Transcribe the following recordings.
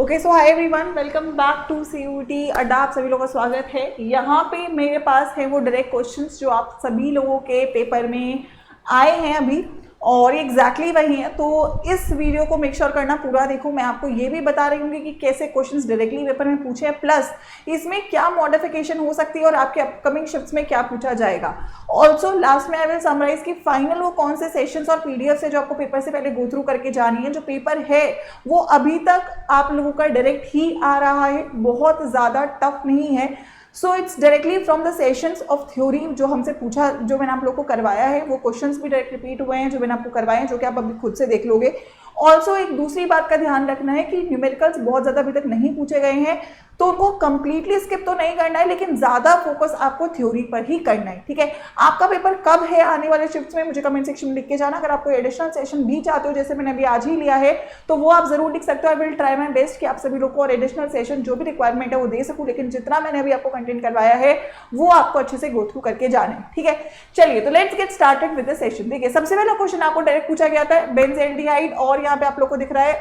Okay so hi everyone, welcome back to CUT Adda. आप सभी लोगों का स्वागत है। यहाँ पे मेरे पास है वो डायरेक्ट क्वेश्चंस जो आप सभी लोगों के पेपर में आए हैं अभी, और ये एग्जैक्टली वही है। तो इस वीडियो को मेक श्योर करना पूरा देखो। मैं आपको ये भी बता रही हूँ कि कैसे क्वेश्चंस डायरेक्टली पेपर में पूछे हैं, प्लस इसमें क्या मॉडिफिकेशन हो सकती है और आपके अपकमिंग शिफ्ट्स में क्या पूछा जाएगा। ऑल्सो लास्ट में आई विल समराइज कि फाइनल वो कौन से सेशंस और पीडीएफ है जो आपको पेपर से पहले गो थ्रू करके जानी है। जो पेपर है वो अभी तक आप लोगों का डायरेक्ट ही आ रहा है, बहुत ज़्यादा टफ नहीं है। So it's directly from the sessions of theory जो हमसे पूछा, जो मैंने आप लोग को करवाया है, वो क्वेश्चंस भी डायरेक्ट रिपीट हुए हैं जो मैंने आपको करवाए हैं, जो कि आप अभी खुद से देख लोगे। ऑल्सो एक दूसरी बात का ध्यान रखना है कि न्यूमेरिकल्स बहुत ज़्यादा अभी तक नहीं पूछे गए हैं, तो उनको कंप्लीटली स्किप तो नहीं करना है, लेकिन ज़्यादा फोकस आपको थ्योरी पर ही करना है। ठीक है, आपका पेपर कब है आने वाले शिफ्ट्स में मुझे कमेंट सेक्शन में लिख के जाना। अगर आपको एडिशनल सेशन भी चाहते हो, जैसे मैंने अभी आज ही लिया है, तो वो आप जरूर लिख सकते हो। I will try my best कि आप सभी लोग को और एडिशनल सेशन जो भी रिक्वायरमेंट है वो दे सकूँ, लेकिन जितना मैंने अभी आपको कंटेंट करवाया है वो आपको अच्छे से गो थ्रू करके जाना है। ठीक है, चलिए तो let's get started with the session. देखिए, सबसे पहला क्वेश्चन आपको डायरेक्ट पूछा गया था बेंज़ेल्डिहाइड, और यहाँ पे आप लोग को दिख रहा है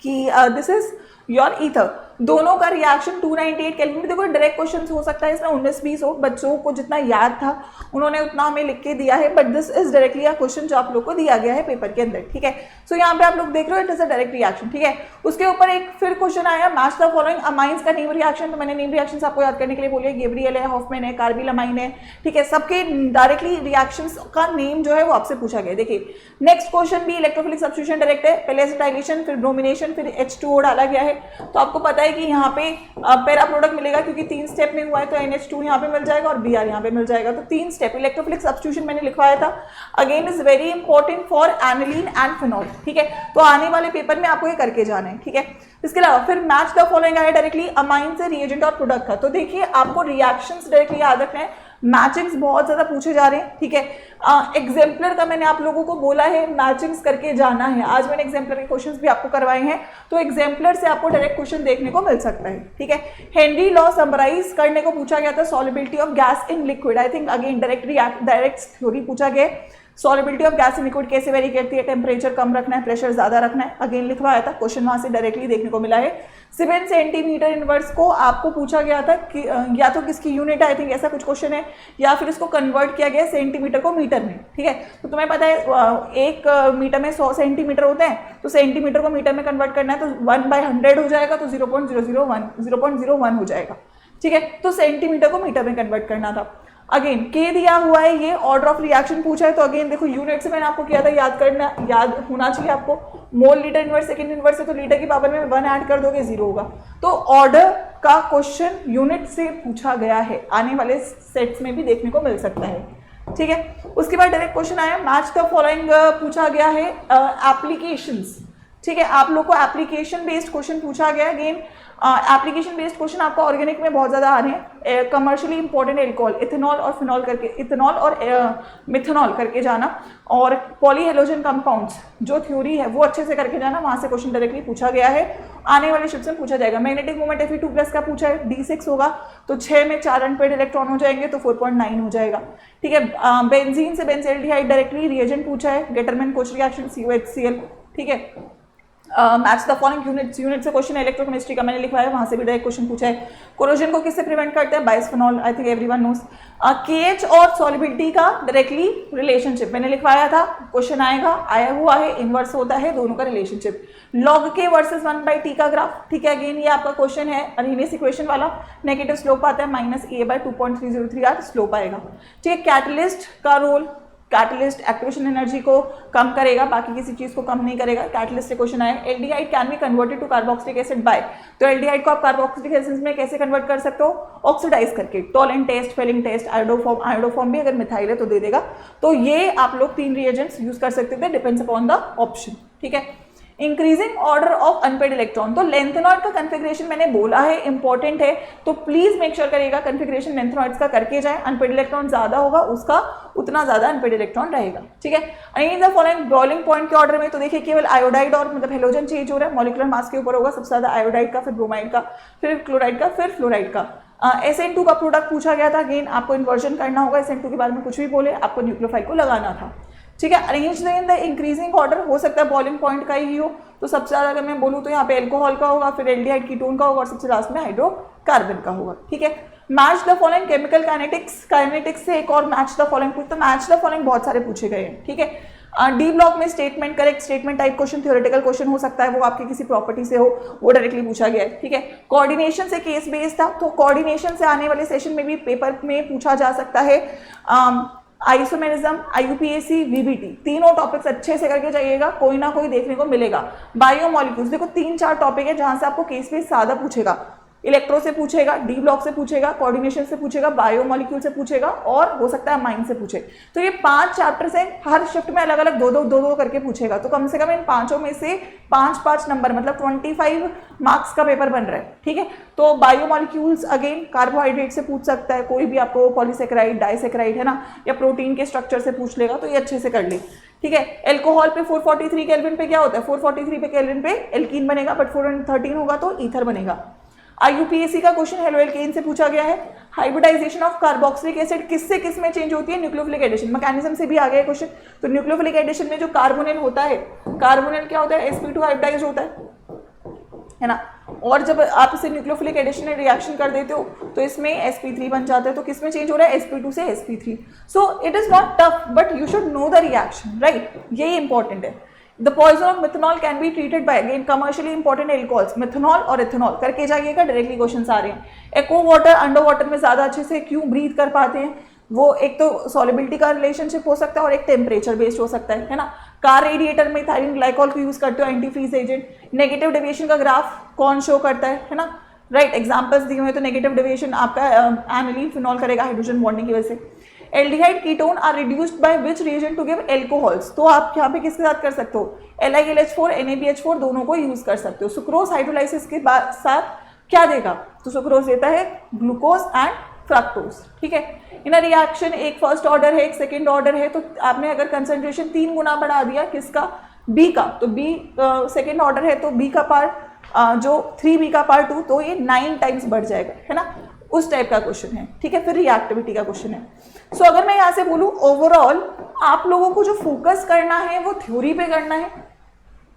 कि दिस इज योर ईथर। दोनों का रिएक्शन 298 केल्विन। देखो डायरेक्ट क्वेश्चन हो सकता है इसमें 19-20 हो, बच्चों को जितना याद था उन्होंने उतना हमें लिख के दिया है, but this is directly a question जो आप लोग को दिया गया है पेपर के अंदर। ठीक है, सो यहाँ पे आप लोग देख रहे हो it is a direct reaction. ठीक है, उसके ऊपर एक फिर क्वेश्चन आया मैच द फॉलोइंग अमाइंस का नेम रिएक्शन। तो मैंने नेम रिएक्शन आपको याद करने के लिए बोलिए, गेब्रियल है, हॉफमैन है, कार्बिल अमाइन है। ठीक है, सबके डायरेक्टली रिएक्शन का नेम जो है वो आपसे पूछा गया। देखिए नेक्स्ट क्वेश्चन भी इलेक्ट्रोफिलिक सब्स्टिट्यूशन डायरेक्ट है, पहले एसिटाइलेशन फिर ब्रोमिनेशन फिर H2O डाला गया है। तो आपको पता है कि यहाँ पे पैरा प्रोडक्ट मिलेगा, क्योंकि 3 स्टेप में हुआ है, तो NH2 यहाँ पे मिल जाएगा और Br यहाँ पे मिल जाएगा। तो 3 स्टेप इलेक्ट्रोफिलिक सब्स्टिट्यूशन मैंने लिखवाया था, again is very important for aniline and phenol. ठीक है, तो आने वाले पेपर में आपको ये करके जाना है। ठीक है, इसके अलावा फिर मैच द फॉलोइंग आया डायरेक्टली अमाइन से रिएजेंट और प्रोडक्ट का। तो देखिए आपको रिएक्शंस डायरेक्टली याद रखना है, मैचिंग्स बहुत ज्यादा पूछे जा रहे हैं। ठीक है, एग्जाम्पलर का मैंने आप लोगों को बोला है मैचिंग्स करके जाना है। आज मैंने एग्जाम्पलर के क्वेश्चंस भी आपको करवाए हैं, तो एग्जाम्पलर से आपको डायरेक्ट क्वेश्चन देखने को मिल सकता है। ठीक है, हेनरी लॉ समराइज करने को पूछा गया था, solubility of gas in liquid. I think again direct theory पूछा गया। Solubility of gas in liquid कैसे वेरी करती है, टेम्परेचर कम रखना है, प्रेशर ज्यादा रखना है, अगेन लिखवाया था, क्वेश्चन वहां से डायरेक्टली देखने को मिला है। 7 सेंटीमीटर इनवर्स को आपको पूछा गया था कि या तो किसकी यूनिट है, आई थिंक ऐसा कुछ क्वेश्चन है, या फिर इसको कन्वर्ट किया गया सेंटीमीटर को मीटर में। ठीक है, तो तुम्हें पता है 1 मीटर में 100 सेंटीमीटर होते हैं, तो सेंटीमीटर को मीटर में कन्वर्ट करना है, तो 1/100 हो जाएगा, तो 0.001 हो जाएगा। ठीक है, तो सेंटीमीटर को मीटर में कन्वर्ट करना था। अगेन के दिया हुआ है, ये ऑर्डर ऑफ रिएक्शन पूछा है, तो अगेन देखो यूनिट से मैंने आपको किया था, याद होना चाहिए आपको। Mole litre inverse second inverse है, तो लीटर की पावर में 1 ऐड कर दोगे 0 होगा। तो ऑर्डर का क्वेश्चन यूनिट से पूछा गया है, आने वाले सेट्स में भी देखने को मिल सकता है। ठीक है, उसके बाद डायरेक्ट क्वेश्चन आया मैच द फॉलोइंग पूछा गया है एप्लीकेशंस। ठीक है, आप लोग को एप्लीकेशन बेस्ड क्वेश्चन पूछा गया। अगेन एप्लीकेशन बेस्ड क्वेश्चन आपको ऑर्गेनिक में बहुत ज्यादा आ रहे हैं। कमर्शियली इंपॉर्टेंट एल्कोहल, इथेनॉल और फिनॉल करके, इथेनॉल और मिथेनॉल करके जाना, और पॉलीहेलोजन कंपाउंड्स जो थ्योरी है वो अच्छे से करके जाना, वहां से क्वेश्चन डायरेक्टली पूछा गया है, आने वाले शिफ्ट में पूछा जाएगा। मैग्नेटिक मोमेंट Fe2+ का पूछा है, D6 होगा, तो 6 में 4 अनपेड इलेक्ट्रॉन हो जाएंगे, तो 4.9 हो जाएगा। ठीक है, बेंजीन से बेंज़ेल्डिहाइड डायरेक्टली रिएजेंट पूछा है, डिटरमिन कुछ रिएक्शन COHCl। ठीक है, मैच द फॉलोइंग यूनिट से क्वेश्चन है, इलेक्ट्रोकेमिस्ट्री का मैंने लिखवाया है, वहां से भी डायरेक्ट क्वेश्चन पूछा है। कोरोजन को किससे प्रिवेंट करते हैं, bisphenol, I think everyone knows. KH और सॉल्युबिलिटी का डायरेक्टली रिलेशनशिप मैंने लिखवाया था, क्वेश्चन आएगा, आया हुआ है, इनवर्स होता है दोनों का रिलेशनशिप। लॉग के वर्सेस 1/t का ग्राफ। ठीक है, अगेन ये आपका क्वेश्चन है अरहीनियस इक्वेशन वाला, नेगेटिव स्लोप आता है -a/2.303 स्लोप आएगा। ठीक है, कैटलिस्ट का रोल, कैटलिस्ट एक्टिवेशन एनर्जी को कम करेगा, बाकी किसी चीज को कम नहीं करेगा। कैटलिस्ट से क्वेश्चन आया, aldehyde can be converted to carboxylic acid by. तो एल्डिहाइड को आप कार्बोक्सिलिक एसिड में कैसे कन्वर्ट कर सकते हो, ऑक्सीडाइज करके। Tollens test, Fehling test, iodoform भी अगर मिथाइल है तो दे देगा। तो ये आप लोग 3 रिएजेंट्स यूज कर सकते थे, डिपेंड्स अपॉन द ऑप्शन। ठीक है, increasing order of unpaired electron, तो लेंथेनॉइड का कन्फिग्रेशन मैंने बोला है इंपॉर्टेंट है, तो प्लीज मेक श्योर करिएगा कन्फिग्रेशन लेंथेनॉइड्स का करके जाए। अनपेड इलेक्ट्रॉन ज्यादा होगा उसका उतना ज्यादा अनपेड इलेक्ट्रॉन रहेगा। ठीक है, in the following boiling point के ऑर्डर में, तो देखिए केवल आयोडाइड और मतलब हेलोजन चेंज हो रहा है, मॉलिक्यूलर मास के ऊपर होगा, सबसे ज्यादा आयोडाइड का, फिर ब्रोमाइड का, फिर क्लोराइड का, फिर फ्लोराइड का। SN2 का प्रोडक्ट पूछा गया था, अगेन आपको इन्वर्जन करना होगा, SN2 के बारे में कुछ भी बोले आपको न्यूक्लियोफाइल को लगाना था। ठीक है। Arrange in the increasing order, हो सकता है बॉइलिंग पॉइंट का ही हो, तो सबसे ज़्यादा अगर मैं बोलूँ तो यहाँ पे एल्कोहल का होगा, फिर एल्डिहाइड कीटोन का होगा और सबसे लास्ट में हाइड्रोकार्बन का होगा। ठीक है। Match the following chemical kinetics, kinetics से एक और मैच द फॉलोइंग, तो मैच द फॉलोइंग बहुत सारे पूछे गए हैं। ठीक है। डी ब्लॉक में statement, correct statement type question, theoretical question हो सकता है, वो आपकी किसी प्रॉपर्टी से हो, वो डायरेक्टली पूछा गया है। ठीक है। कोऑर्डिनेशन से केस बेस्ड था, तो कोऑर्डिनेशन से आने वाले सेशन में भी पेपर में पूछा जा सकता है। आइसोमेरिज्म, आईयूपीएसी, वीबीटी, तीनों टॉपिक्स अच्छे से करके जाइएगा, कोई ना कोई देखने को मिलेगा। बायोमोलिक्यूल्स, देखो 3-4 टॉपिक है जहां से आपको केस बेस्ड ज्यादा पूछेगा। इलेक्ट्रो से पूछेगा, डी ब्लॉक से पूछेगा, कोऑर्डिनेशन से पूछेगा, बायोमोलिक्यूल से पूछेगा और हो सकता है माइंड से पूछे। तो ये 5 चैप्टर से हर शिफ्ट में अलग अलग दो करके पूछेगा, तो कम से कम इन 5 में से 5 नंबर, मतलब 25 मार्क्स का पेपर बन रहा है। ठीक है। तो बायोमोलिक्यूल्स अगेन कार्बोहाइड्रेट से पूछ सकता है, कोई भी आपको पॉलीसेकेराइड, डाइसेकेराइड है ना, या प्रोटीन के स्ट्रक्चर से पूछ लेगा, तो ये अच्छे से कर ले। ठीक है। एल्कोहल पे 443 केल्विन पे क्या होता है, 443 पे केल्विन पे एल्कीन बनेगा, बट 413 होगा तो ईथर बनेगा। आईयूपीएसी का क्वेश्चन हेलो एल्केन से पूछा गया है। हाइब्रिडाइजेशन ऑफ कार्बोक्सिलिक एसिड किससे किस में चेंज होती है, न्यूक्लियोफिलिक एडिशन, मैकेनिज्म से भी आ गया क्वेश्चन। तो न्यूक्लियोफिलिक एडिशन में जो कार्बोनिल होता है, कार्बोनिल क्या होता है, sp2 हाइब्रिडाइज होता है ना, और जब आप इसे न्यूक्लियोफिलिक एडिशन में रिएक्शन कर देते हो तो इसमें sp3 बन जाता है। तो किस में चेंज हो रहा है, sp2 से sp3। So it is not tough, but you should know the reaction, right, यही इंपॉर्टेंट है। The poison of methanol can be treated by, again commercially important alcohols, methanol और इथेनॉल करके जाइएगा, डायरेक्टली क्वेश्चन आ रहे हैं। Aqua water under water में ज्यादा अच्छे से क्यों ब्रीथ कर पाते हैं, वो एक तो सॉलिबिलिटी का रिलेशनशिप हो सकता है और एक टेम्परेचर बेस्ड हो सकता है ना। कार रेडिएटर में इथाइलिन ग्लाइकॉल को यूज करते हो, antifreeze agent. Negative deviation का ग्राफ कौन शो करता है ना, राइट, एग्जाम्पल्स दिए हुए, तो नेगेटिव डेविएशन आपका एनिलीन फिनॉल करेगा हाइड्रोजन बॉन्डिंग की वजह से। Aldehyde ketone are reduced by which reagent to give alcohols, तो आप यहाँ पे किसके साथ कर सकते हो, LiLH4 NaBH4 दोनों को यूज कर सकते हो। सुक्रोज हाइड्रोलाइसिस के साथ क्या देगा, तो सुक्रोज देता है ग्लूकोज एंड फ्रक्टोज। ठीक है। इन रिएक्शन एक फर्स्ट ऑर्डर है, एक सेकेंड ऑर्डर है, तो आपने अगर कंसेंट्रेशन 3 गुना बढ़ा दिया किसका, बी का, तो बी सेकेंड ऑर्डर है तो बी का पार्ट जो 3b का पार्ट 2, तो ये 9 टाइम्स बढ़ जाएगा, है ना, उस टाइप का क्वेश्चन है। ठीक है। फिर रिएक्टिविटी का क्वेश्चन है। सो अगर मैं यहाँ से बोलूँ ओवरऑल आप लोगों को जो फोकस करना है वो थ्योरी पे करना है।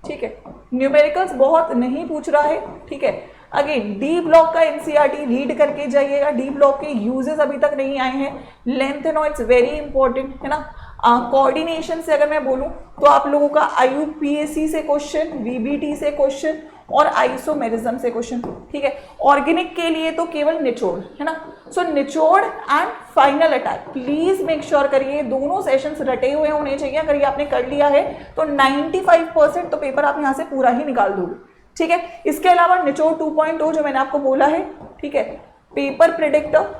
ठीक है। न्यूमेरिकल्स बहुत नहीं पूछ रहा है। ठीक है। अगेन डी ब्लॉक का एनसीईआरटी रीड करके जाइएगा, डी ब्लॉक के यूजेस अभी तक नहीं आए हैं, length and it's very important, है ना। कोऑर्डिनेशन से अगर मैं बोलूं तो आप लोगों का आईयूपीएसी से क्वेश्चन, वीबीटी से क्वेश्चन और आइसोमेरिज्म से क्वेश्चन। ठीक है। ऑर्गेनिक के लिए तो केवल निचोड़, है ना। सो निचोड़ and final attack please make sure करिए, दोनों सेशंस रटे हुए होने चाहिए। अगर ये आपने कर लिया है तो 95% तो पेपर आप यहाँ से पूरा ही निकाल दोगे। ठीक है। इसके अलावा निचोड़ 2.0 जो मैंने आपको बोला है, ठीक है, पेपर प्रेडिक्टर,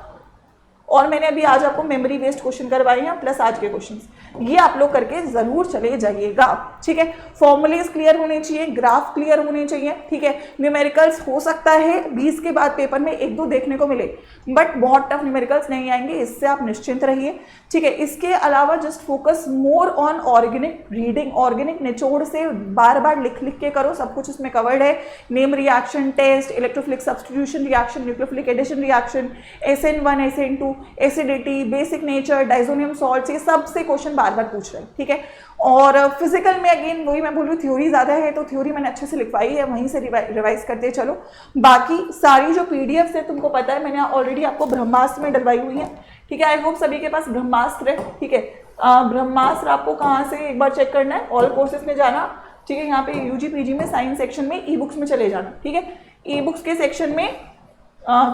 और मैंने अभी आज आपको मेमोरी बेस्ड क्वेश्चन करवाए हैं प्लस आज के क्वेश्चंस, ये आप लोग करके जरूर चले जाइएगा। ठीक है। फॉर्मूलेज क्लियर होने चाहिए, ग्राफ क्लियर होने चाहिए। ठीक है। न्यूमेरिकल्स हो सकता है 20 के बाद पेपर में 1-2 देखने को मिले, बट बहुत टफ न्यूमेरिकल्स नहीं आएंगे, इससे आप निश्चिंत रहिए। ठीक है। इसके अलावा just focus more on organic reading, organic निचोड़ से बार बार लिख लिख के करो, सब कुछ इसमें कवर्ड है। Name reaction test, electrophilic substitution reaction, nucleophilic addition reaction, SN1 SN2, acidity, basic nature, diazonium salts, ये सब से क्वेश्चन बार बार पूछ रहे हैं। ठीक है। और फिजिकल में अगेन वही मैं बोलूँ, थ्योरी ज्यादा है तो थ्योरी मैंने अच्छे से लिखवाई है, वहीं से रिवाइज करते चलो। बाकी सारी जो पीडीएफ है तुमको पता है, मैंने ऑलरेडी आपको ब्रह्मास्त्र में डलवाई हुई है। ठीक है। आई होप सभी के पास ब्रह्मास्त्र है। ठीक है। ब्रह्मास्त्र आपको कहाँ से एक बार चेक करना है, ऑल कोर्सेज में जाना। ठीक है। यहाँ पे यूजी पीजी में साइंस सेक्शन में ई बुक्स में चले जाना। ठीक है। ई बुक्स के सेक्शन में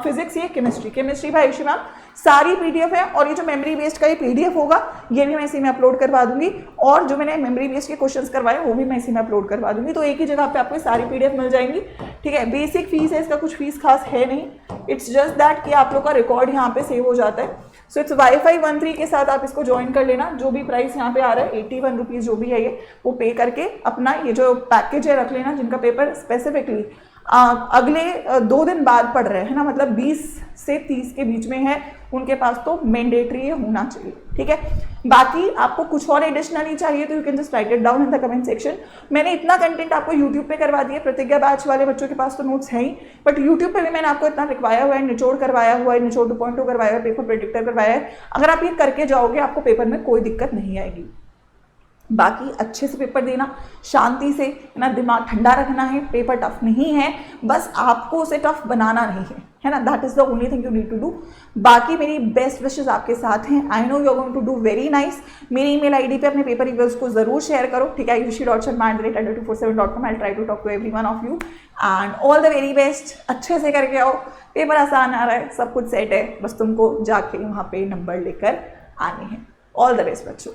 फिजिक्स, ये केमिस्ट्री भाई ऋषि मैम सारी पीडीएफ है, और ये जो मेमोरी बेस्ड का ये पीडीएफ होगा ये भी मैं इसी में अपलोड करवा दूंगी, और जो मैंने मेमोरी बेस्ड के क्वेश्चंस करवाए वो भी मैं इसी में अपलोड करवा दूंगी। तो एक ही जगह पे आपको सारी पीडीएफ मिल जाएंगी। ठीक है। बेसिक फीस है, इसका कुछ फीस खास है नहीं, इट्स जस्ट दैट कि आप लोग का रिकॉर्ड यहाँ पे सेव हो जाता है। सो इट्स वाईफाई 13 के साथ आप इसको ज्वाइन कर लेना। जो भी प्राइस यहाँ पे आ रहा है 81 रुपीज़ जो भी है ये, वो पे करके अपना ये जो पैकेज है रख लेना, जिनका पेपर स्पेसिफिकली अगले 2 दिन बाद पढ़ रहे हैं ना, मतलब 20 से 30 के बीच में है, उनके पास तो मैंडेटरी होना चाहिए। ठीक है। बाकी आपको कुछ और एडिशनली चाहिए तो you can just right it down in the comment section. मैंने इतना कंटेंट आपको यूट्यूब पे करवा दिया, प्रतिज्ञा बैच वाले बच्चों के पास तो नोट्स है ही, बट यूट्यूब पे भी मैंने आपको इतना लिखवाया हुआ है, निचोड़ करवाया हुआ है, निचोड़ 2.2 करवाया हुआ है, पेपर प्रेडिक्टर करवाया है। अगर आप ये करके जाओगे आपको पेपर में कोई दिक्कत नहीं आएगी। बाकी अच्छे से पेपर देना, शांति से, है ना, दिमाग ठंडा रखना है। पेपर टफ नहीं है, बस आपको उसे टफ बनाना नहीं है ना, that is the only thing you need to do. बाकी मेरी बेस्ट विशेस आपके साथ हैं। I know you are going to do very nice. मेरी ईमेल आईडी पे अपने पेपर रिव्यूज को जरूर शेयर करो, ठीक है, ayushi.sharma@247.com। I try to talk to every one of you and all the very best. अच्छे से करके आओ, पेपर आसान आ रहा है, सब कुछ सेट है, बस तुमको जाके वहाँ पे नंबर लेकर आने हैं। ऑल द बेस्ट बच्चों।